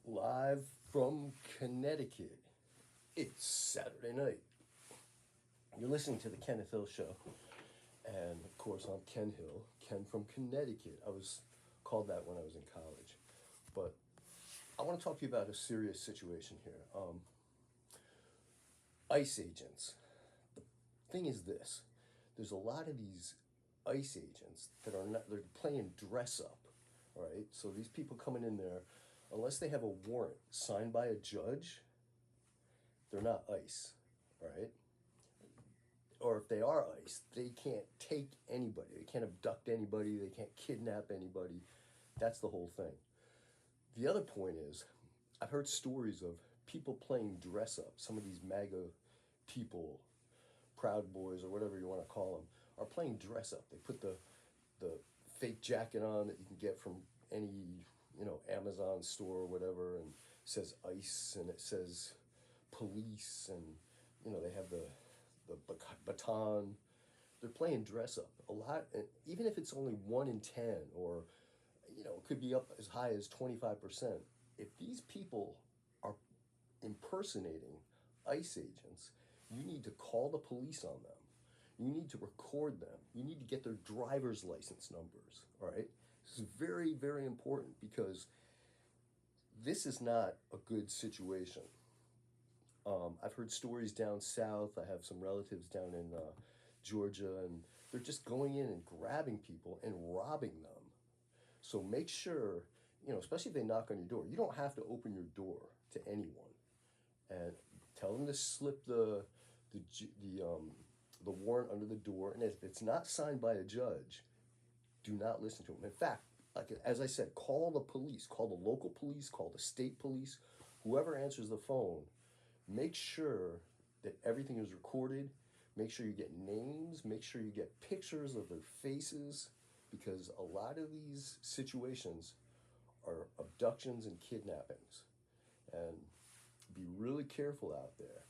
Live from Connecticut. It's Saturday night. You're listening to the Kenneth Hill Show. And of course, I'm Ken Hill, Ken from Connecticut. I was called that when I was in college. But I want to talk to you about a serious situation here. ICE agents. The thing is this: there's a lot of these ICE agents that are not, they're playing dress up, right? So these people coming in there, unless they have a warrant signed by a judge, they're not ICE, right? Or if they are ICE, they can't take anybody. They can't abduct anybody. They can't kidnap anybody. That's the whole thing. The other point is, I've heard stories of people playing dress up. Some of these Maga people, Proud Boys or whatever you want to call them, are playing dress up. They put the fake jacket on that you can get from any, Amazon store or whatever, and it says ICE and it says police, and they have the baton. They're playing dress up a lot, and even if it's only 1 in 10, or it could be up as high as 25%. If these people are impersonating ICE agents, you need to call the police on them. You need to record them. You need to get their driver's license numbers, all right? This is very, very important, because this is not a good situation. I've heard stories down south. I have some relatives down in Georgia, and they're just going in and grabbing people and robbing them. So make sure, especially if they knock on your door, you don't have to open your door to anyone, and tell them to slip the warrant under the door. And if it's not signed by a judge, do not listen to them. In fact, like as I said, call the police, call the local police, call the state police, whoever answers the phone. Make sure that everything is recorded. Make sure you get names. Make sure you get pictures of their faces, because a lot of these situations are abductions and kidnappings. And be really careful out there.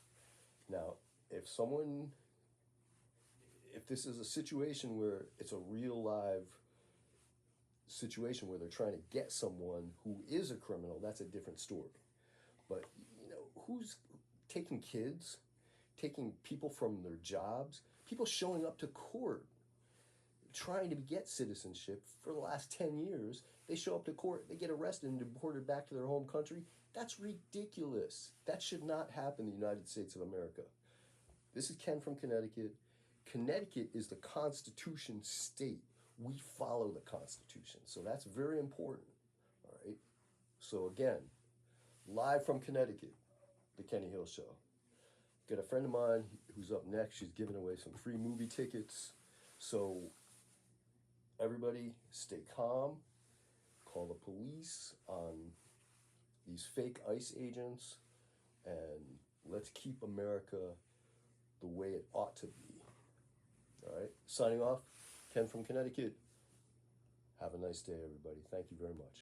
Now, if this is a situation where it's a real live situation where they're trying to get someone who is a criminal, that's a different story. But, who's taking kids, taking people from their jobs, people showing up to court trying to get citizenship for the last 10 years. They show up to court, they get arrested and deported back to their home country. That's ridiculous. That should not happen in the United States of America. This is Ken from Connecticut. Connecticut is the Constitution state. We follow the Constitution. So that's very important. All right. So again, live from Connecticut, the Kenny Hill Show. Got a friend of mine who's up next. She's giving away some free movie tickets. So everybody stay calm. Call the police on these fake ICE agents, and let's keep America the way it ought to be. All right. Signing off, Ken from Connecticut. Have a nice day, everybody. Thank you very much.